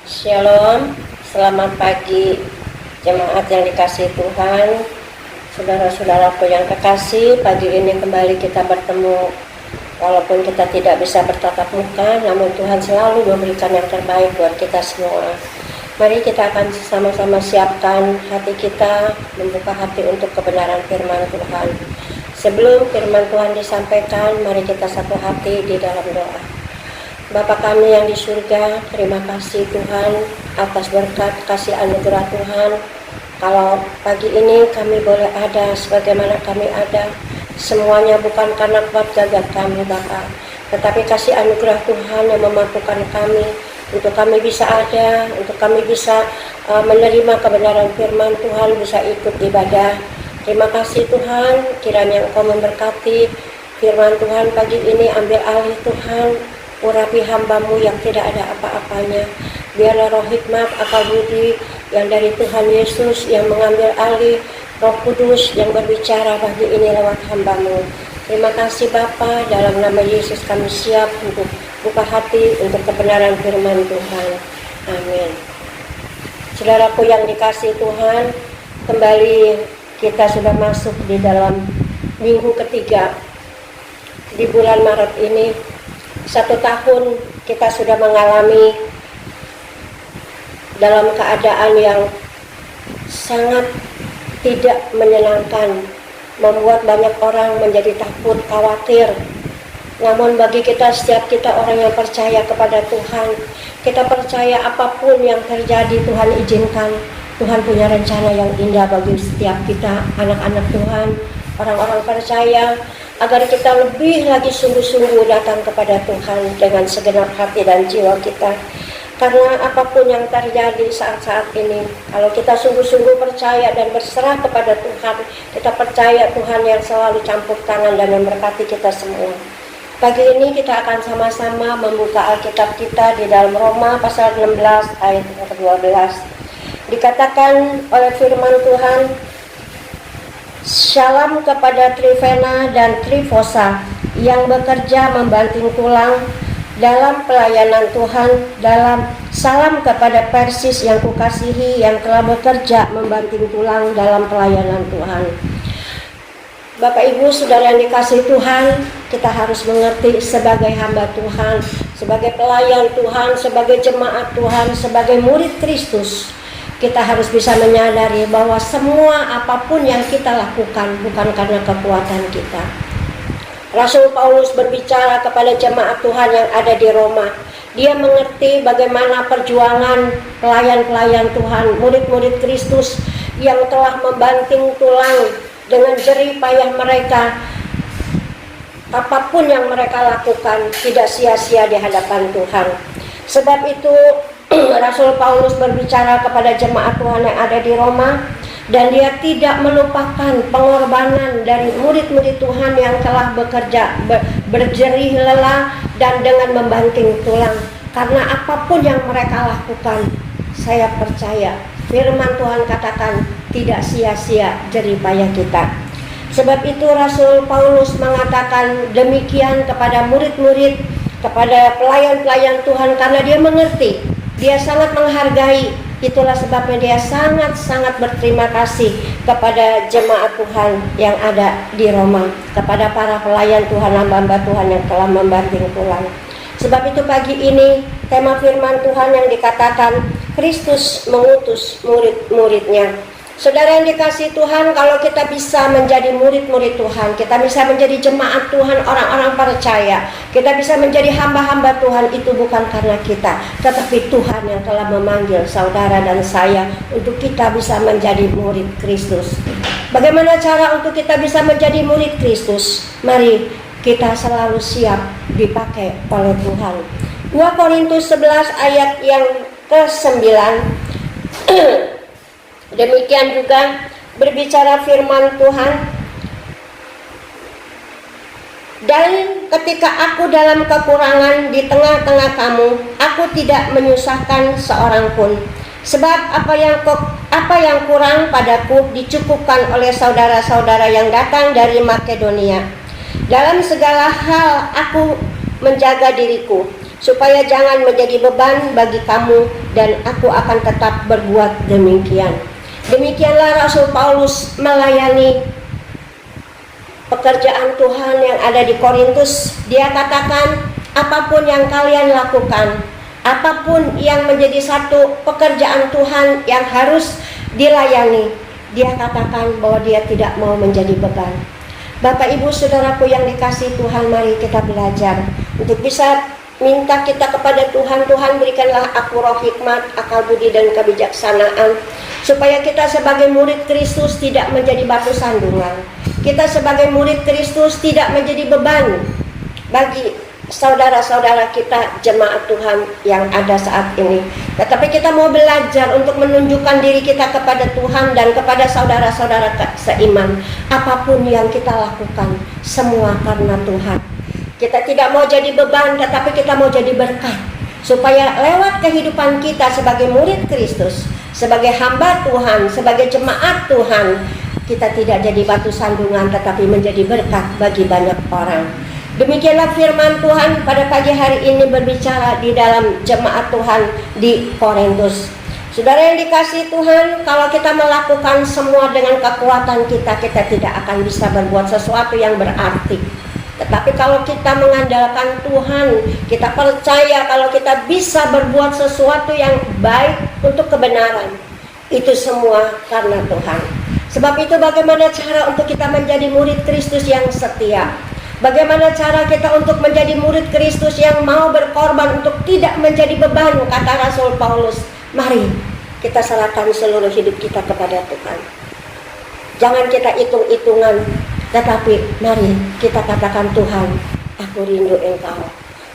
Shalom, selamat pagi jemaat yang dikasihi Tuhan. Saudara-saudaraku yang kekasih, pagi ini kembali kita bertemu. Walaupun kita tidak bisa bertatap muka, namun Tuhan selalu memberikan yang terbaik buat kita semua. Mari kita akan sama-sama siapkan hati kita, membuka hati untuk kebenaran firman Tuhan. Sebelum firman Tuhan disampaikan, mari kita satu hati di dalam doa. Bapa kami yang di surga, terima kasih Tuhan atas berkat kasih anugerah Tuhan. Kalau pagi ini kami boleh ada sebagaimana kami ada, semuanya bukan karena kuat gagah kami Bapa, tetapi kasih anugerah Tuhan yang memampukan kami untuk kami bisa ada, untuk kami bisa menerima kebenaran firman Tuhan, bisa ikut ibadah. Terima kasih Tuhan, kiranya Engkau memberkati firman Tuhan pagi ini, ambil alih Tuhan. Urapi hamba-Mu yang tidak ada apa-apanya. Biarlah roh hikmat, akal budi yang dari Tuhan Yesus yang mengambil alih, Roh Kudus yang berbicara pagi ini lewat hamba-Mu. Terima kasih Bapa, dalam nama Yesus kami siap untuk buka hati untuk kebenaran firman Tuhan. Amin. Saudaraku yang dikasihi Tuhan, kembali kita sudah masuk di dalam minggu ketiga di bulan Maret ini. 1 tahun kita sudah mengalami dalam keadaan yang sangat tidak menyenangkan, membuat banyak orang menjadi takut, khawatir. Namun bagi kita, setiap kita orang yang percaya kepada Tuhan, kita percaya apapun yang terjadi Tuhan izinkan. Tuhan punya rencana yang indah bagi setiap kita, anak-anak Tuhan, orang-orang percaya, agar kita lebih lagi sungguh-sungguh datang kepada Tuhan dengan segenap hati dan jiwa kita. Karena apapun yang terjadi saat-saat ini, kalau kita sungguh-sungguh percaya dan berserah kepada Tuhan, kita percaya Tuhan yang selalu campur tangan dan memberkati kita semua. Pagi ini kita akan sama-sama membuka Alkitab kita di dalam Roma pasal 16 ayat 12. Dikatakan oleh firman Tuhan, Shalom kepada Trifena dan Trifosa yang bekerja membanting tulang dalam pelayanan Tuhan. Salam kepada Persis yang kukasihi yang telah bekerja membanting tulang dalam pelayanan Tuhan. Bapak Ibu Saudara yang dikasihi Tuhan, kita harus mengerti sebagai hamba Tuhan, sebagai pelayan Tuhan, sebagai jemaat Tuhan, sebagai murid Kristus. Kita harus bisa menyadari bahwa semua apapun yang kita lakukan bukan karena kekuatan kita. Rasul Paulus berbicara kepada jemaat Tuhan yang ada di Roma. Dia mengerti bagaimana perjuangan pelayan-pelayan Tuhan, murid-murid Kristus yang telah membanting tulang dengan jerih payah mereka. Apapun yang mereka lakukan tidak sia-sia di hadapan Tuhan. Sebab itu Rasul Paulus berbicara kepada jemaat Tuhan yang ada di Roma, dan dia tidak melupakan pengorbanan dari murid-murid Tuhan yang telah bekerja berjerih lelah dan dengan membanting tulang. Karena apapun yang mereka lakukan, saya percaya firman Tuhan katakan tidak sia-sia jerih payah kita. Sebab itu Rasul Paulus mengatakan demikian kepada murid-murid, kepada pelayan-pelayan Tuhan, karena dia mengerti, dia sangat menghargai. Itulah sebabnya dia sangat-sangat berterima kasih kepada jemaat Tuhan yang ada di Roma, kepada para pelayan Tuhan, hamba-hamba Tuhan yang telah membanting tulang. Sebab itu pagi ini tema firman Tuhan yang dikatakan Kristus mengutus murid-muridnya. Saudara yang dikasihi Tuhan, kalau kita bisa menjadi murid-murid Tuhan, kita bisa menjadi jemaat Tuhan, orang-orang percaya, kita bisa menjadi hamba-hamba Tuhan, itu bukan karena kita, tetapi Tuhan yang telah memanggil saudara dan saya untuk kita bisa menjadi murid Kristus. Bagaimana cara untuk kita bisa menjadi murid Kristus? Mari kita selalu siap dipakai oleh Tuhan. 2 Korintus 11 ayat yang ke-9. Demikian juga berbicara firman Tuhan. Dan ketika aku dalam kekurangan di tengah-tengah kamu, aku tidak menyusahkan seorang pun. Sebab apa yang kurang padaku dicukupkan oleh saudara-saudara yang datang dari Makedonia. Dalam segala hal aku menjaga diriku, supaya jangan menjadi beban bagi kamu dan aku akan tetap berbuat demikian. Demikianlah Rasul Paulus melayani pekerjaan Tuhan yang ada di Korintus. Dia katakan, apapun yang kalian lakukan, apapun yang menjadi satu pekerjaan Tuhan yang harus dilayani, dia katakan bahwa dia tidak mau menjadi beban. Bapak Ibu Saudaraku yang dikasihi Tuhan, mari kita belajar untuk bisa minta kita kepada Tuhan. Tuhan, berikanlah aku roh hikmat, akal budi dan kebijaksanaan, supaya kita sebagai murid Kristus tidak menjadi batu sandungan. Kita sebagai murid Kristus tidak menjadi beban bagi saudara-saudara kita, jemaat Tuhan yang ada saat ini. Tetapi kita mau belajar untuk menunjukkan diri kita kepada Tuhan dan kepada saudara-saudara seiman. Apapun yang kita lakukan, semua karena Tuhan. Kita tidak mau jadi beban, tetapi kita mau jadi berkat, supaya lewat kehidupan kita sebagai murid Kristus, sebagai hamba Tuhan, sebagai jemaat Tuhan, kita tidak jadi batu sandungan, tetapi menjadi berkat bagi banyak orang. Demikianlah firman Tuhan pada pagi hari ini berbicara di dalam jemaat Tuhan di Korintus. Saudara yang dikasihi Tuhan, kalau kita melakukan semua dengan kekuatan kita, kita tidak akan bisa berbuat sesuatu yang berarti. Tetapi kalau kita mengandalkan Tuhan, kita percaya kalau kita bisa berbuat sesuatu yang baik untuk kebenaran, itu semua karena Tuhan. Sebab itu bagaimana cara untuk kita menjadi murid Kristus yang setia? Bagaimana cara kita untuk menjadi murid Kristus yang mau berkorban untuk tidak menjadi beban? Kata Rasul Paulus, mari kita serahkan seluruh hidup kita kepada Tuhan. Jangan kita hitung-hitungan, tetapi mari kita katakan, Tuhan, aku rindu Engkau.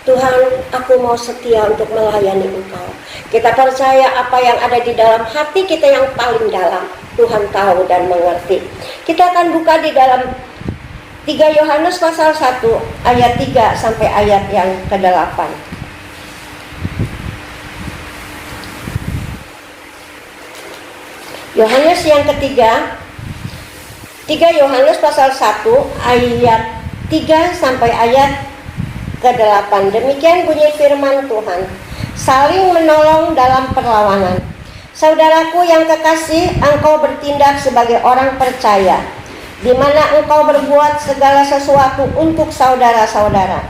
Tuhan, aku mau setia untuk melayani Engkau. Kita percaya apa yang ada di dalam hati kita yang paling dalam, Tuhan tahu dan mengerti. Kita akan buka di dalam 3 Yohanes pasal 1 ayat 3 sampai ayat yang ke-8. Yohanes yang ketiga, 3 Yohanes pasal 1 ayat 3 sampai ayat ke-8. Demikian bunyi firman Tuhan. Saling menolong dalam perlawanan. Saudaraku yang kekasih, engkau bertindak sebagai orang percaya, di mana engkau berbuat segala sesuatu untuk saudara-saudara,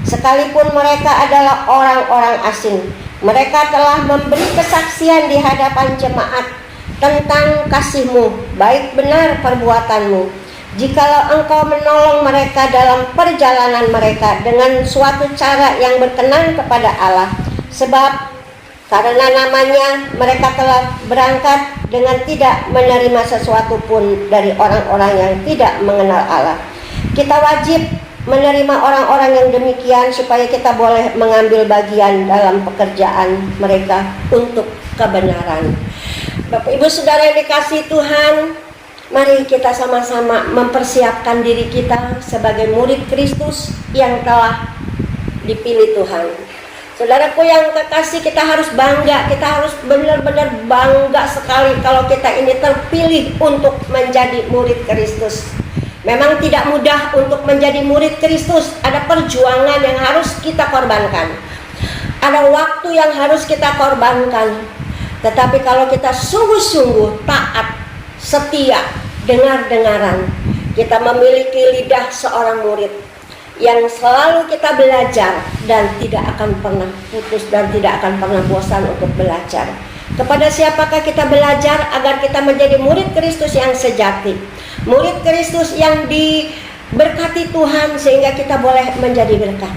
sekalipun mereka adalah orang-orang asing. Mereka telah memberi kesaksian di hadapan jemaat tentang kasihmu, baik benar perbuatanmu. Jikalau engkau menolong mereka dalam perjalanan mereka dengan suatu cara yang berkenan kepada Allah, sebab karena namanya mereka telah berangkat dengan tidak menerima sesuatu pun dari orang-orang yang tidak mengenal Allah. Kita wajib menerima orang-orang yang demikian supaya kita boleh mengambil bagian dalam pekerjaan mereka untuk kebenaran. Bapak Ibu Saudara yang dikasihi Tuhan, mari kita sama-sama mempersiapkan diri kita sebagai murid Kristus yang telah dipilih Tuhan. Saudaraku yang kekasih, kita harus bangga, kita harus benar-benar bangga sekali kalau kita ini terpilih untuk menjadi murid Kristus. Memang tidak mudah untuk menjadi murid Kristus, ada perjuangan yang harus kita korbankan, ada waktu yang harus kita korbankan. Tetapi kalau kita sungguh-sungguh taat, setia, dengar-dengaran, kita memiliki lidah seorang murid yang selalu kita belajar dan tidak akan pernah putus dan tidak akan pernah bosan untuk belajar. Kepada siapakah kita belajar agar kita menjadi murid Kristus yang sejati, murid Kristus yang diberkati Tuhan sehingga kita boleh menjadi berkat?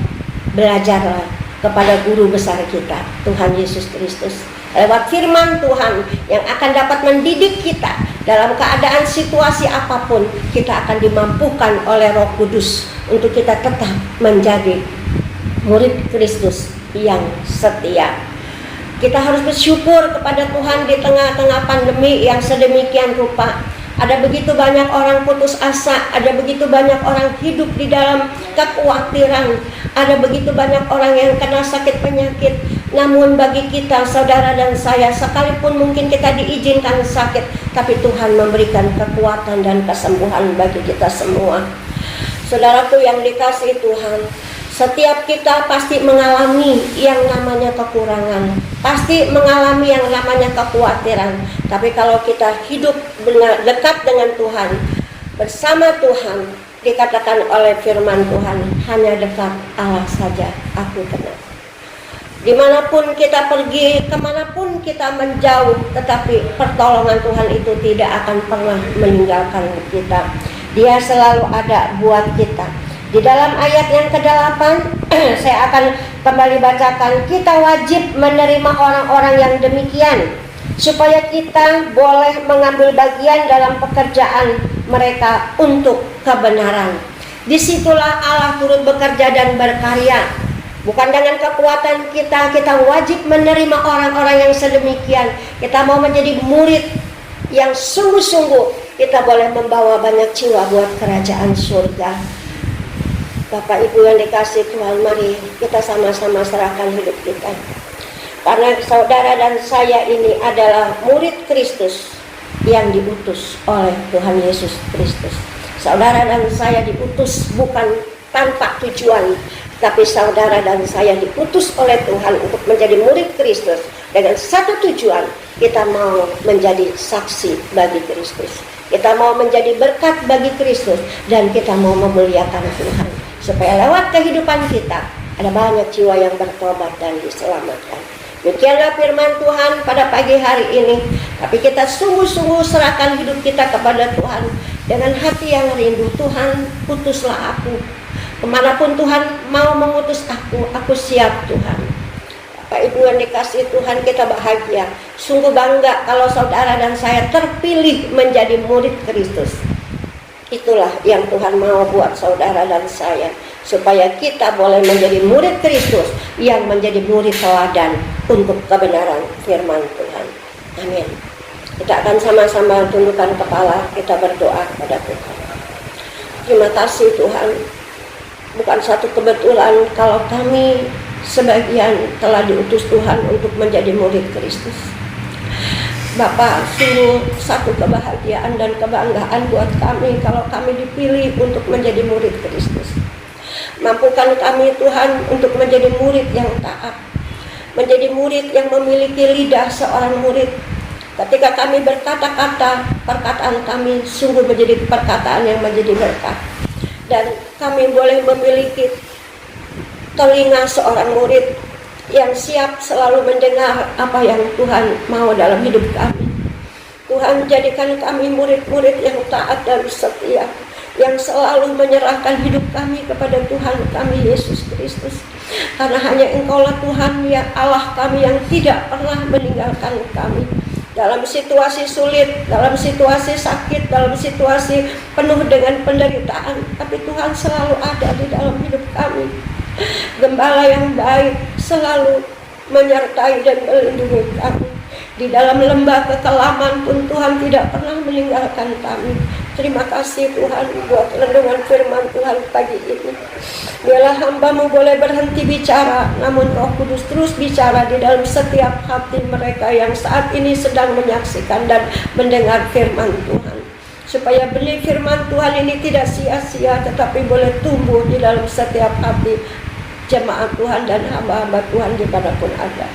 Belajarlah kepada guru besar kita, Tuhan Yesus Kristus, lewat firman Tuhan yang akan dapat mendidik kita dalam keadaan situasi apapun. Kita akan dimampukan oleh Roh Kudus untuk kita tetap menjadi murid Kristus yang setia. Kita harus bersyukur kepada Tuhan di tengah-tengah pandemi yang sedemikian rupa. Ada begitu banyak orang putus asa, ada begitu banyak orang hidup di dalam kekhawatiran, ada begitu banyak orang yang kena sakit penyakit. Namun bagi kita, saudara dan saya, sekalipun mungkin kita diizinkan sakit, tapi Tuhan memberikan kekuatan dan kesembuhan bagi kita semua. Saudaraku yang dikasihi Tuhan, Setiap kita pasti mengalami yang namanya kekurangan, pasti mengalami yang namanya kekhawatiran. Tapi kalau kita hidup dekat dengan Tuhan, bersama Tuhan, dikatakan oleh firman Tuhan, hanya dekat Allah saja aku kenal. Dimanapun kita pergi, kemanapun kita menjauh, tetapi pertolongan Tuhan itu tidak akan pernah meninggalkan kita. Dia selalu ada buat kita. Di dalam ayat yang ke-8, saya akan kembali bacakan, kita wajib menerima orang-orang yang demikian, supaya kita boleh mengambil bagian dalam pekerjaan mereka untuk kebenaran. Disitulah Allah turut bekerja dan berkarya. Bukan dengan kekuatan kita, kita wajib menerima orang-orang yang sedemikian. Kita mau menjadi murid yang sungguh-sungguh, kita boleh membawa banyak jiwa buat kerajaan surga. Bapak Ibu yang dikasih Tuhan, mari kita sama-sama serahkan hidup kita. Karena saudara dan saya ini adalah murid Kristus yang diutus oleh Tuhan Yesus Kristus. Saudara dan saya diutus bukan tanpa tujuan, tapi saudara dan saya diutus oleh Tuhan untuk menjadi murid Kristus dengan satu tujuan, kita mau menjadi saksi bagi Kristus. Kita mau menjadi berkat bagi Kristus dan kita mau memuliakan Tuhan. Supaya lewat kehidupan kita ada banyak jiwa yang bertobat dan diselamatkan. Demikianlah firman Tuhan pada pagi hari ini. Tapi kita sungguh-sungguh serahkan hidup kita kepada Tuhan dengan hati yang rindu. Tuhan, utuslah aku. Kemanapun Tuhan mau mengutus aku siap Tuhan. Bapak Ibu yang dikasih Tuhan, kita bahagia. Sungguh bangga kalau saudara dan saya terpilih menjadi murid Kristus. Itulah yang Tuhan mau buat saudara dan saya, supaya kita boleh menjadi murid Kristus yang menjadi murid teladan untuk kebenaran firman Tuhan. Amin. Kita akan sama-sama tundukkan kepala, kita berdoa kepada Tuhan. Terima kasih Tuhan. Bukan satu kebetulan kalau kami sebagian telah diutus Tuhan untuk menjadi murid Kristus. Bapak, sungguh satu kebahagiaan dan kebanggaan buat kami kalau kami dipilih untuk menjadi murid Kristus. Mampukan kami Tuhan untuk menjadi murid yang taat, menjadi murid yang memiliki lidah seorang murid. Ketika kami berkata-kata, perkataan kami sungguh menjadi perkataan yang menjadi berkat. Dan kami boleh memiliki telinga seorang murid yang siap selalu mendengar apa yang Tuhan mau dalam hidup kami. Tuhan, jadikan kami murid-murid yang taat dan setia, yang selalu menyerahkan hidup kami kepada Tuhan kami Yesus Kristus. Karena hanya Engkaulah Tuhan yang Allah kami yang tidak pernah meninggalkan kami. Dalam situasi sulit, dalam situasi sakit, dalam situasi penuh dengan penderitaan, tapi Tuhan selalu ada di dalam hidup kami. Gembala yang baik selalu menyertai dan melindungi kami. Di dalam lembah kekelaman pun Tuhan tidak pernah meninggalkan kami. Terima kasih Tuhan buat renungan firman Tuhan pagi ini. Biarlah hamba-Mu boleh berhenti bicara, namun Roh Kudus terus bicara di dalam setiap hati mereka yang saat ini sedang menyaksikan dan mendengar firman Tuhan. Supaya benih firman Tuhan ini tidak sia-sia, tetapi boleh tumbuh di dalam setiap hati jemaat Tuhan dan hamba-hamba Tuhan dimanapun ada.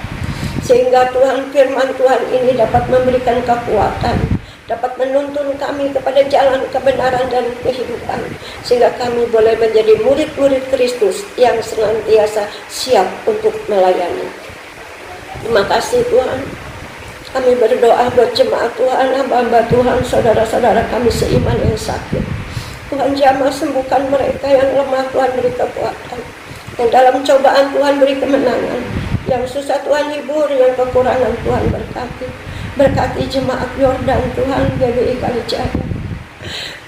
Sehingga Tuhan, firman Tuhan ini dapat memberikan kekuatan, dapat menuntun kami kepada jalan kebenaran dan kehidupan, sehingga kami boleh menjadi murid-murid Kristus yang senantiasa siap untuk melayani. Terima kasih Tuhan. Kami berdoa buat jemaat Tuhan, hamba-hamba Tuhan, saudara-saudara kami seiman yang sakit. Tuhan jamah sembuhkan mereka yang lemah, Tuhan beri kekuatan. Dan dalam cobaan Tuhan beri kemenangan. Yang susah Tuhan hibur, yang kekurangan Tuhan berkati. Berkati jemaat Yordan Tuhan, GBI Kalijaya.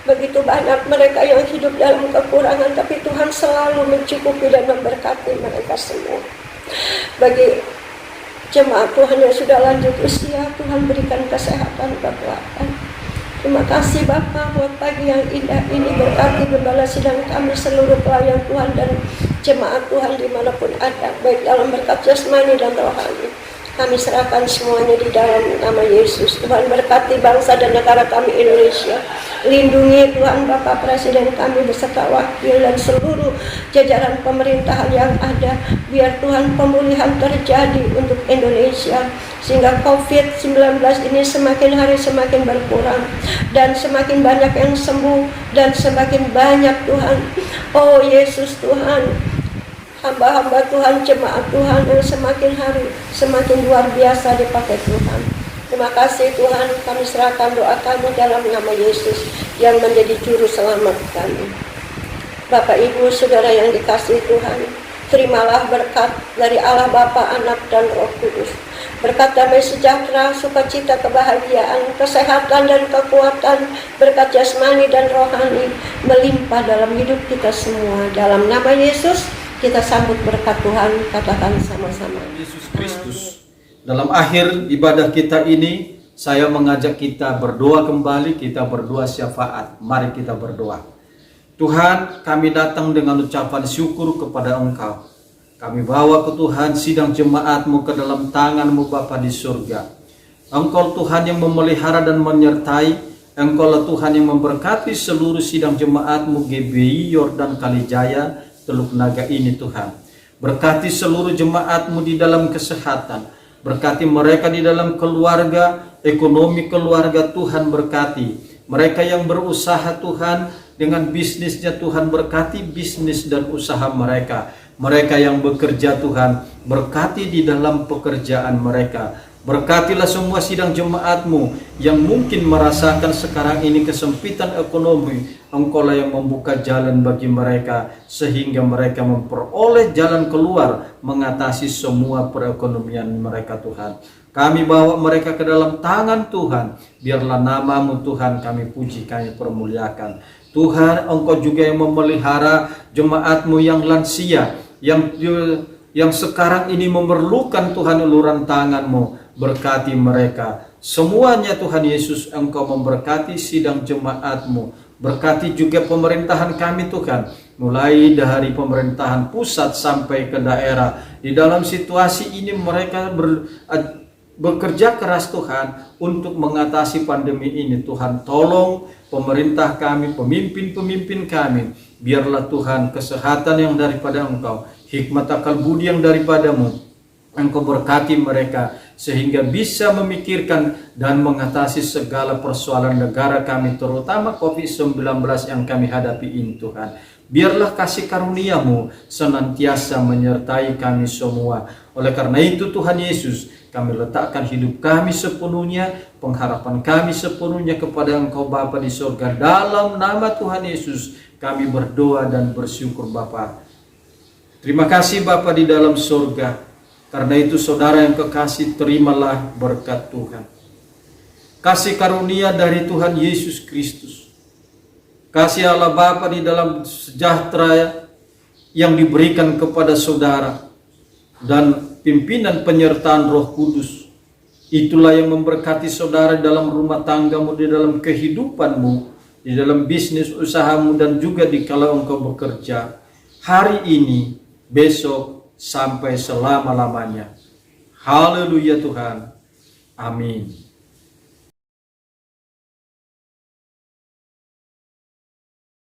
Begitu banyak mereka yang hidup dalam kekurangan, tapi Tuhan selalu mencukupi dan memberkati mereka semua. Bagi jemaat Tuhan yang sudah lanjut usia, Tuhan berikan kesehatan, kekuatan. Terima kasih Bapa buat pagi yang indah ini. Berkati gembala sidang kami, seluruh pelayan Tuhan dan jemaat Tuhan dimanapun ada, baik dalam berkat jasmani dan rohani. Kami serahkan semuanya di dalam nama Yesus. Tuhan berkati bangsa dan negara kami Indonesia. Lindungi Tuhan Bapak Presiden kami beserta wakil dan seluruh jajaran pemerintahan yang ada. Biar Tuhan pemulihan terjadi untuk Indonesia, sehingga COVID-19 ini semakin hari semakin berkurang dan semakin banyak yang sembuh dan semakin banyak Tuhan. Oh Yesus Tuhan, hamba-hamba Tuhan, jemaat Tuhan yang semakin hari semakin luar biasa dipakai Tuhan. Terima kasih Tuhan, kami serahkan doa kami dalam nama Yesus yang menjadi juru selamat kami. Bapak Ibu Saudara yang dikasihi Tuhan, terimalah berkat dari Allah Bapa, Anak dan Roh Kudus. Berkat damai sejahtera, sukacita, kebahagiaan, kesehatan dan kekuatan, berkat jasmani dan rohani melimpah dalam hidup kita semua. Dalam nama Yesus kita sambut berkat Tuhan, katakan sama-sama. Yesus Kristus. Dalam akhir ibadah kita ini, saya mengajak kita berdoa kembali, kita berdoa syafaat. Mari kita berdoa. Tuhan, kami datang dengan ucapan syukur kepada Engkau. Kami bawa ke Tuhan sidang jemaat-Mu ke dalam tangan-Mu Bapa di surga. Engkau Tuhan yang memelihara dan menyertai. Engkau lah Tuhan yang memberkati seluruh sidang jemaat-Mu GBI Yordan Kalijaya Teluk Naga ini Tuhan. Berkati seluruh jemaat-Mu di dalam kesehatan. Berkati mereka di dalam keluarga, ekonomi keluarga Tuhan berkati. Mereka yang berusaha Tuhan dengan bisnisnya Tuhan berkati bisnis dan usaha mereka. Mereka yang bekerja Tuhan berkati di dalam pekerjaan mereka. Berkatilah semua sidang jemaat-Mu yang mungkin merasakan sekarang ini kesempitan ekonomi. Engkau lah yang membuka jalan bagi mereka sehingga mereka memperoleh jalan keluar mengatasi semua perekonomian mereka Tuhan. Kami bawa mereka ke dalam tangan Tuhan. Biarlah nama-Mu Tuhan kami puji, kami permuliakan. Tuhan, Engkau juga yang memelihara jemaat-Mu yang lansia, yang sekarang ini memerlukan Tuhan uluran tangan-Mu. Berkati mereka semuanya Tuhan Yesus. Engkau memberkati sidang jemaat-Mu. Berkati juga pemerintahan kami Tuhan, mulai dari pemerintahan pusat sampai ke daerah. Di dalam situasi ini mereka bekerja keras Tuhan untuk mengatasi pandemi ini. Tuhan tolong pemerintah kami, pemimpin-pemimpin kami. Biarlah Tuhan kesehatan yang daripada Engkau, hikmat akal budi yang daripadamu. Engkau berkati mereka sehingga bisa memikirkan dan mengatasi segala persoalan negara kami, terutama COVID-19 yang kami hadapi ini Tuhan. Biarlah kasih karunia-Mu senantiasa menyertai kami semua. Oleh karena itu Tuhan Yesus, kami letakkan hidup kami sepenuhnya, pengharapan kami sepenuhnya kepada Engkau Bapa di surga. Dalam nama Tuhan Yesus kami berdoa dan bersyukur Bapa. Terima kasih Bapa di dalam surga. Karena itu saudara yang kekasih, terimalah berkat Tuhan. Kasih karunia dari Tuhan Yesus Kristus. Kasih Allah Bapa di dalam sejahtera yang diberikan kepada saudara. Dan pimpinan penyertaan Roh Kudus. Itulah yang memberkati saudara dalam rumah tanggamu, di dalam kehidupanmu, di dalam bisnis usahamu, dan juga di kalau engkau bekerja. Hari ini, besok, sampai selama-lamanya. Haleluya Tuhan. Amin.